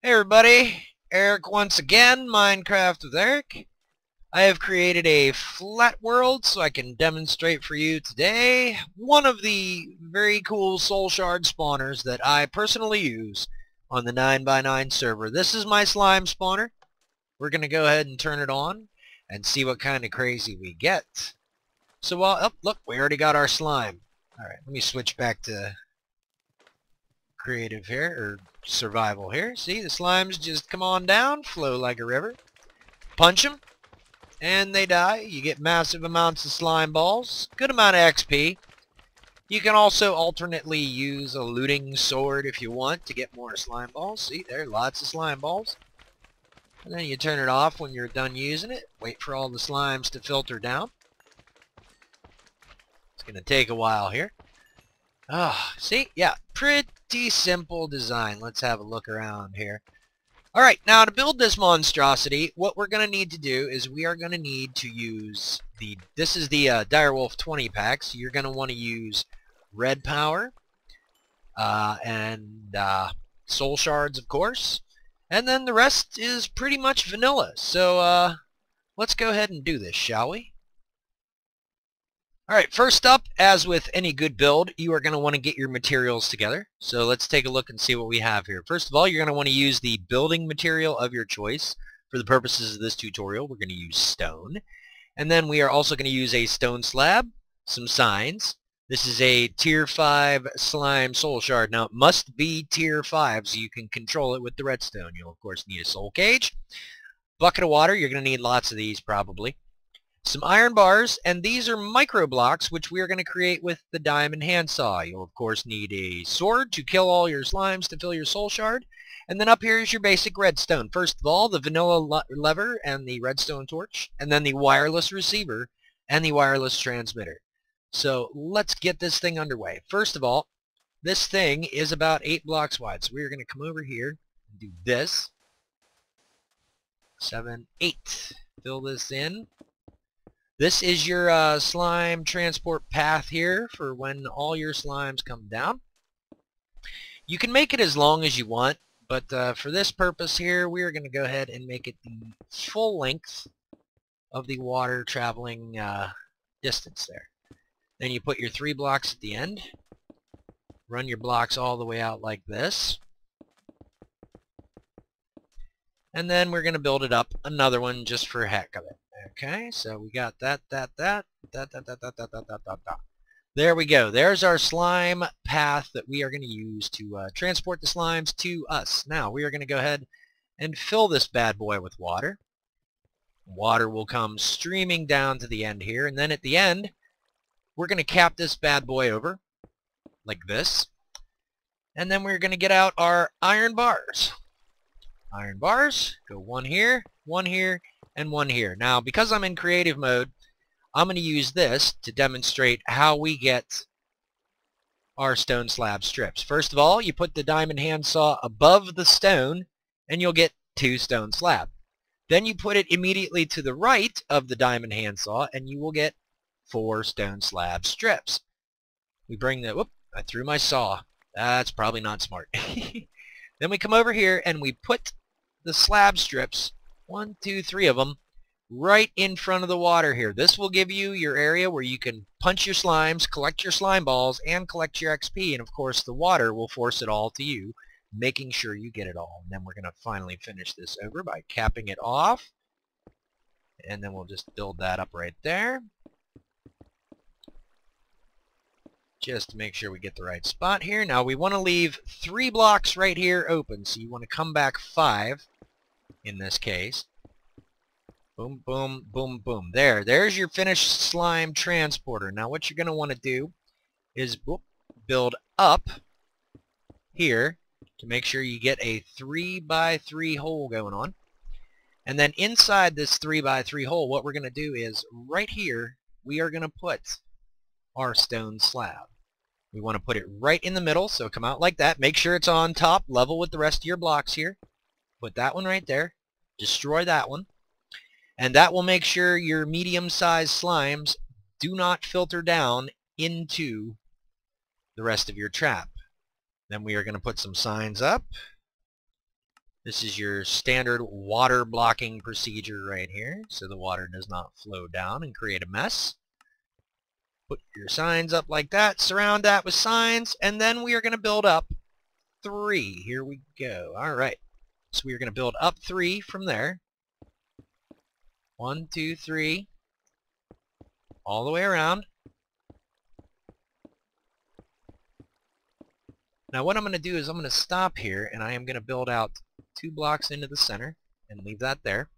Hey everybody, Eric once again, Minecraft with Eric. I have created a flat world so I can demonstrate for you today one of the very cool soul shard spawners that I personally use on the 9x9 server. This is my slime spawner. We're going to go ahead and turn it on and see what kind of crazy we get. So oh look, we already got our slime. Alright, let me switch back to creative here, or survival here. See, the slimes just come on down, flow like a river. Punch them, and they die. You get massive amounts of slime balls. Good amount of XP. You can also alternately use a looting sword if you want to get more slime balls. See, there are lots of slime balls. And then you turn it off when you're done using it. Wait for all the slimes to filter down. It's going to take a while here. See? Yeah, pretty simple design. Let's have a look around here. Alright, now to build this monstrosity, what we're going to need to do is we are going to need to use this is the Direwolf20 pack, so you're going to want to use red power, and soul shards, of course, and then the rest is pretty much vanilla. So, let's go ahead and do this, shall we? Alright, first up, as with any good build, you are going to want to get your materials together. So let's take a look and see what we have here. First of all, you're going to want to use the building material of your choice. For the purposes of this tutorial, we're going to use stone. And then we are also going to use a stone slab, some signs. This is a tier 5 slime soul shard. Now, it must be tier 5 so you can control it with the redstone. You'll, of course, need a soul cage. Bucket of water, you're going to need lots of these probably. Some iron bars, and these are micro blocks which we are going to create with the diamond handsaw. You'll of course need a sword to kill all your slimes to fill your soul shard. And then up here is your basic redstone. First of all, the vanilla lever and the redstone torch, and then the wireless receiver and the wireless transmitter. So let's get this thing underway. First of all, this thing is about 8 blocks wide. So we're going to come over here and do this. 7, 8. Fill this in. This is your slime transport path here for when all your slimes come down. You can make it as long as you want, but for this purpose here, we are going to go ahead and make it the full length of the water traveling distance there. Then you put your 3 blocks at the end. Run your blocks all the way out like this. And then we're going to build it up another one just for heck of it. Okay, so we got that. There we go. There's our slime path that we are going to use to transport the slimes to us. Now, we are going to go ahead and fill this bad boy with water. Water will come streaming down to the end here, and then at the end, we're going to cap this bad boy over, like this. And then we're going to get out our iron bars. Iron bars, go one here, and one here. Now, because I'm in creative mode, I'm going to use this to demonstrate how we get our stone slab strips. First of all, you put the diamond handsaw above the stone, and you'll get 2 stone slab. Then you put it immediately to the right of the diamond handsaw, and you will get 4 stone slab strips. We bring the... Whoop, I threw my saw. That's probably not smart. Then we come over here, and we put the slab strips, 1, 2, 3 of them, right in front of the water here. This will give you your area where you can punch your slimes, collect your slime balls, and collect your XP. And of course, the water will force it all to you, making sure you get it all. And then we're going to finally finish this over by capping it off. And then we'll just build that up right there. Just to make sure we get the right spot here. Now, we want to leave 3 blocks right here open. So you want to come back 5. In this case. Boom, boom, boom, boom. There's your finished slime transporter. Now what you're going to want to do is build up here to make sure you get a 3x3 hole going on. And then inside this 3x3 hole, what we're going to do is right here, we are going to put our stone slab. We want to put it right in the middle, so come out like that. Make sure it's on top, level with the rest of your blocks here. Put that one right there. Destroy that one. And that will make sure your medium-sized slimes do not filter down into the rest of your trap. Then we are going to put some signs up. This is your standard water blocking procedure right here, so the water does not flow down and create a mess. Put your signs up like that, surround that with signs, and then we are going to build up 3. Here we go. Alright, so we are going to build up 3 from there. 1, 2, 3, all the way around. Now what I'm going to do is I'm going to stop here, and I am going to build out 2 blocks into the center and leave that there.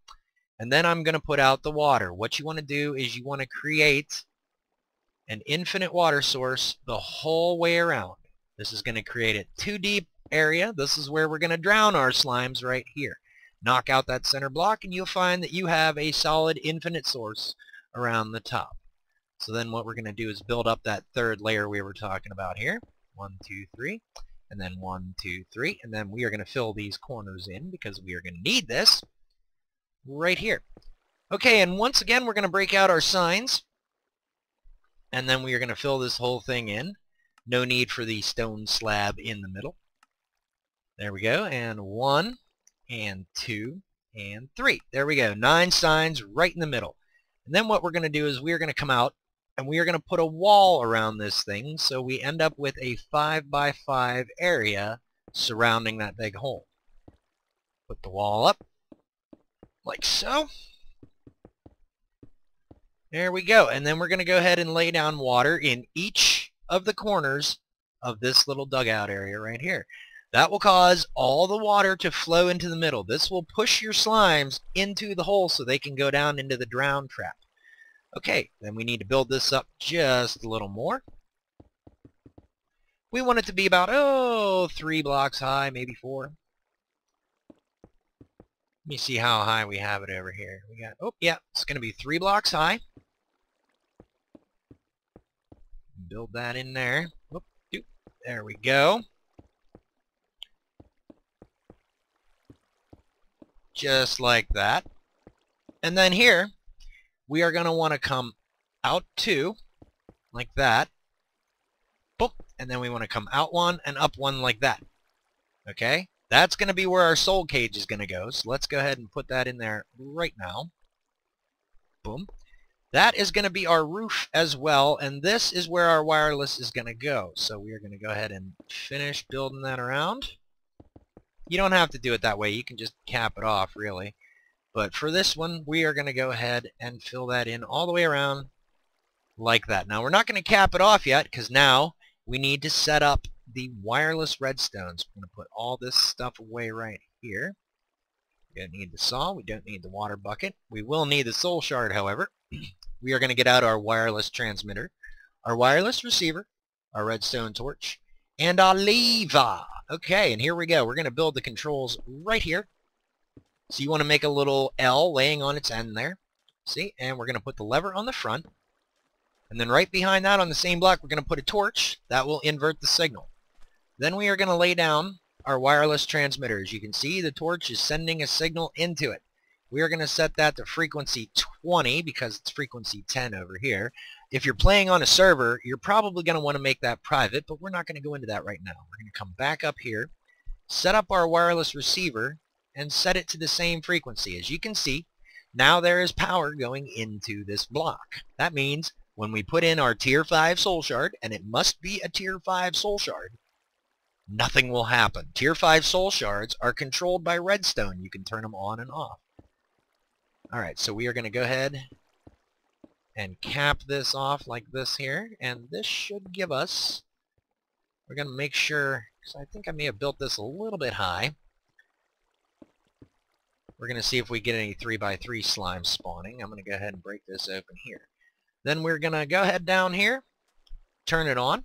And then I'm going to put out the water. What you want to do is you want to create an infinite water source the whole way around. This is going to create a 2 deep area. This is where we're going to drown our slimes right here. Knock out that center block and you'll find that you have a solid infinite source around the top. So then what we're going to do is build up that 3rd layer we were talking about here. 1, 2, 3, and then 1, 2, 3, and then we are going to fill these corners in because we are going to need this right here. Okay, and once again we're going to break out our signs, and then we are going to fill this whole thing in. No need for the stone slab in the middle. There we go, and 1, and 2, and 3. There we go, 9 signs right in the middle. And then what we're going to do is we are going to come out and we are going to put a wall around this thing, so we end up with a 5 by 5 area surrounding that big hole. Put the wall up, like so. There we go, and then we're going to go ahead and lay down water in each of the corners of this little dugout area right here. That will cause all the water to flow into the middle. This will push your slimes into the hole so they can go down into the drown trap. Okay, then we need to build this up just a little more. We want it to be about, 3 blocks high, maybe 4. Let me see how high we have it over here. We got, yeah, it's going to be 3 blocks high. Build that in there. There we go. Just like that. And then here, we are going to want to come out 2, like that. Boop. And then we want to come out 1 and up 1 like that. Okay? That's going to be where our soul cage is going to go. So let's go ahead and put that in there right now. Boom. That is going to be our roof as well, and this is where our wireless is going to go. So we are going to go ahead and finish building that around. You don't have to do it that way. You can just cap it off, really. But for this one, we are going to go ahead and fill that in all the way around like that. Now, we're not going to cap it off yet, because now we need to set up the wireless redstones. We're going to put all this stuff away right here. We don't need the saw. We don't need the water bucket. We will need the soul shard, however. We are going to get out our wireless transmitter, our wireless receiver, our redstone torch, and our lever. Okay, and here we go. We're going to build the controls right here. So you want to make a little L laying on its end there. See? And we're going to put the lever on the front. And then right behind that on the same block, we're going to put a torch. That will invert the signal. Then we are going to lay down our wireless transmitter. As you can see, the torch is sending a signal into it. We are going to set that to frequency 20 because it's frequency 10 over here. If you're playing on a server, you're probably going to want to make that private, but we're not going to go into that right now. We're going to come back up here, set up our wireless receiver, and set it to the same frequency. As you can see, now there is power going into this block. That means when we put in our tier 5 soul shard, and it must be a tier 5 soul shard, nothing will happen. Tier 5 soul shards are controlled by redstone. You can turn them on and off. Alright, so we are going to go ahead and cap this off like this here, and this should give us, we're going to make sure, because I think I may have built this a little bit high. We're going to see if we get any 3x3 slimes spawning. I'm going to go ahead and break this open here. Then we're going to go ahead down here, turn it on,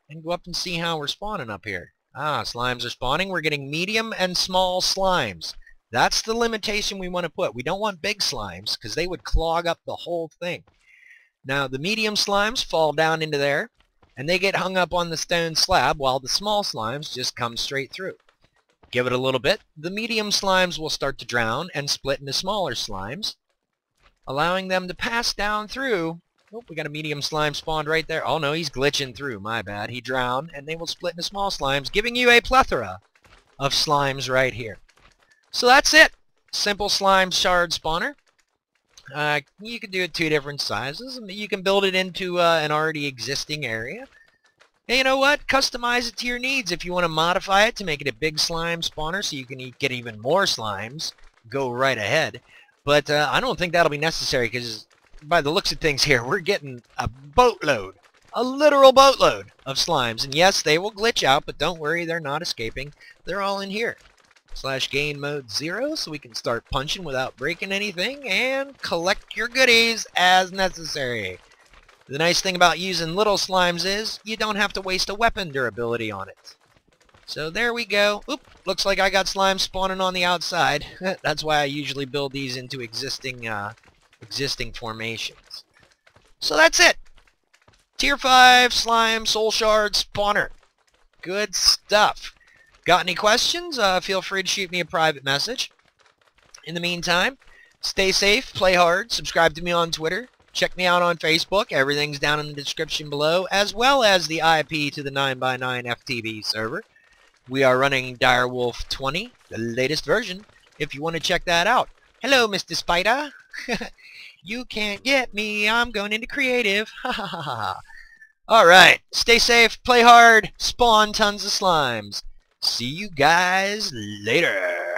and go up and see how we're spawning up here. Slimes are spawning. We're getting medium and small slimes. That's the limitation we want to put. We don't want big slimes because they would clog up the whole thing. Now the medium slimes fall down into there and they get hung up on the stone slab while the small slimes just come straight through. Give it a little bit. The medium slimes will start to drown and split into smaller slimes, allowing them to pass down through. Oh, we got a medium slime spawned right there. Oh no, he's glitching through. My bad. He drowned and they will split into small slimes, giving you a plethora of slimes right here. So that's it. Simple slime shard spawner. You can do it 2 different sizes. You can build it into an already existing area. And you know what? Customize it to your needs. If you want to modify it to make it a big slime spawner so you can get even more slimes, go right ahead. But I don't think that'll be necessary because by the looks of things here, we're getting a boatload, a literal boatload of slimes. And yes, they will glitch out, but don't worry, they're not escaping. They're all in here. /game mode 0 so we can start punching without breaking anything and collect your goodies as necessary. The nice thing about using little slimes is you don't have to waste a weapon durability on it. So there we go. Oop, looks like I got slime spawning on the outside. That's why I usually build these into existing formations. So that's it. Tier 5 slime soul shard spawner. Good stuff. Got any questions? Feel free to shoot me a private message. In the meantime, stay safe, play hard, subscribe to me on Twitter, check me out on Facebook, everything's down in the description below, as well as the IP to the 9x9 FTB server. We are running Direwolf20, the latest version, if you want to check that out. Hello, Mr. Spider. You can't get me, I'm going into creative. Ha ha ha ha. Alright, stay safe, play hard, spawn tons of slimes. See you guys later.